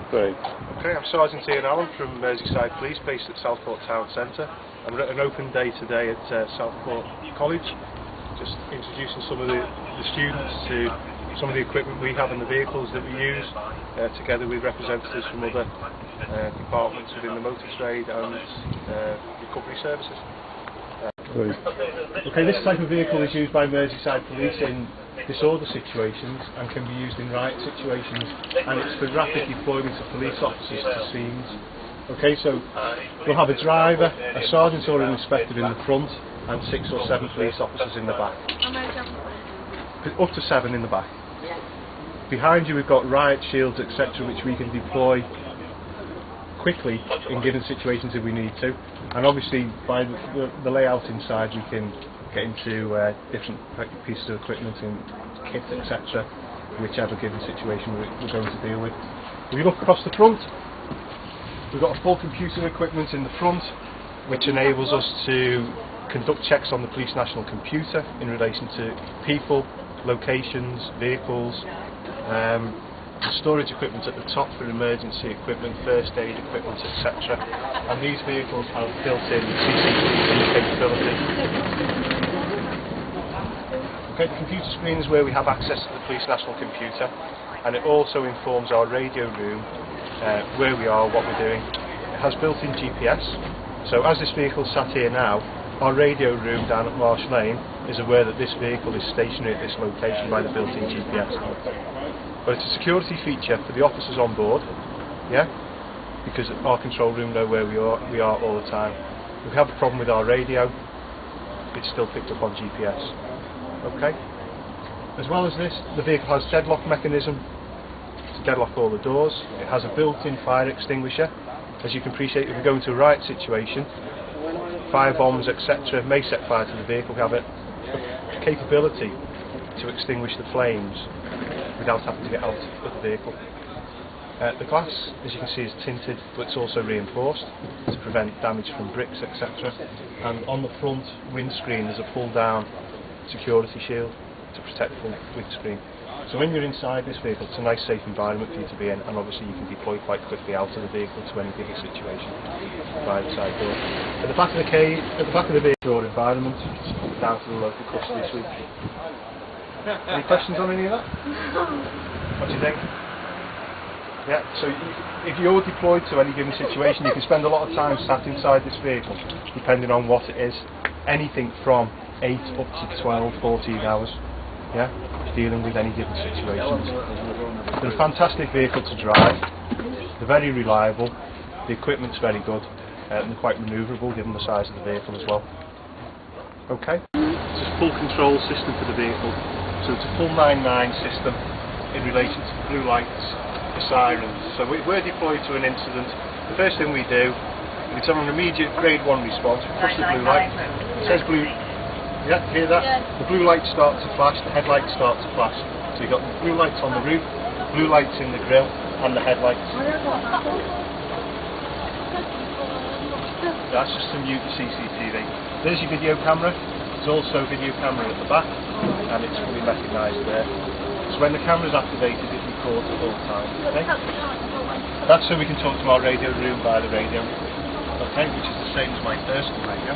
Great. Okay, I'm Sergeant Ian Allen from Merseyside Police, based at Southport Town Centre. I'm at an open day today at Southport College, just introducing some of the students to some of the equipment we have and the vehicles that we use, together with representatives from other departments within the motor trade and recovery services. Okay, this type of vehicle is used by Merseyside Police in disorder situations and can be used in riot situations, and it's for rapid deployment of police officers to scenes. Okay, so we'll have a driver, a sergeant or an inspector in the front, and 6 or 7 police officers in the back. Up to 7 in the back. Behind you we've got riot shields, etc., which we can deploy quickly in given situations if we need to, and obviously by the layout inside we can get into different pieces of equipment and kit, etc., whichever given situation we're going to deal with. If you look across the front, we've got a full computer equipment in the front which enables us to conduct checks on the police national computer in relation to people, locations, vehicles, storage equipment at the top for emergency equipment, first aid equipment, etc. And these vehicles have built-in CCTV capability. Okay, the computer screen is where we have access to the police national computer, and it also informs our radio room where we are, what we're doing. It has built-in GPS, so as this vehicle sat here now, our radio room down at Marsh Lane is aware that this vehicle is stationary at this location by the built-in GPS. But it's a security feature for the officers on board, yeah, because our control room know where we are all the time. If we have a problem with our radio, it's still picked up on GPS. Okay. As well as this, the vehicle has deadlock mechanism to deadlock all the doors. It has a built-in fire extinguisher. As you can appreciate, if we go into a riot situation, fire bombs, etc., may set fire to the vehicle. We have a capability to extinguish the flames without having to get out of the vehicle. The glass, as you can see, is tinted, but it's also reinforced to prevent damage from bricks, etc. And on the front windscreen there's a pull-down security shield to protect the windscreen. So when you're inside this vehicle, it's a nice safe environment for you to be in, and obviously you can deploy quite quickly out of the vehicle to any given situation by the side door. At the back of the vehicle environment, down to the local custody suite. Any questions on any of that? What do you think? Yeah, so if you're deployed to any given situation, you can spend a lot of time sat inside this vehicle, depending on what it is. Anything from 8 up to 12, 14 hours, yeah, dealing with any given situations. They're a fantastic vehicle to drive, they're very reliable, the equipment's very good, and they're quite manoeuvrable given the size of the vehicle as well. Okay, it's a full control system for the vehicle. So it's a full 9-9 system in relation to blue lights, the sirens. So we're deployed to an incident. The first thing we do, if it's on an immediate grade 1 response, we push the blue light. It says blue. Yeah, hear that? Yeah. The blue lights start to flash, the headlights start to flash. So you've got the blue lights on the roof, blue lights in the grille, and the headlights. That's just to mute the CCTV. There's your video camera. There's also a video camera at the back, and it's fully recognised there. So when the camera's activated, it records at all times. Okay? That's so we can talk to our radio room via the radio. Okay, which is the same as my personal radio.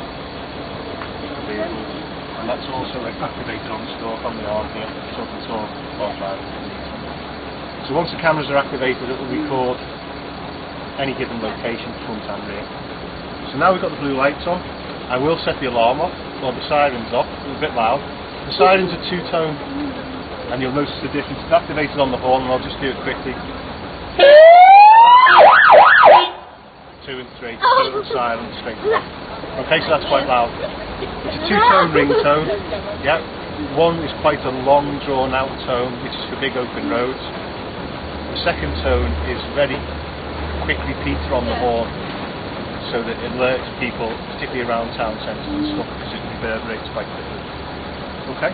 And that's also activated on the stalk on the arm here, so we can talk while driving. So once the cameras are activated, it will record any given location, front and rear. So now we've got the blue lights on, I will set the alarm off, or the sirens off. It's a bit loud. The sirens are 2-tone, and you'll notice the difference. It's activated on the horn, and I'll just do it quickly. 2 and 3, total silence, straight away. Okay, so that's quite loud. It's a 2-tone ringtone. Yeah, one is quite a long, drawn-out tone, which is for big open roads. The second tone is very quick repeater on the horn, so that it alerts people, particularly around town centres and stuff, because it reverberates quite quickly. Okay?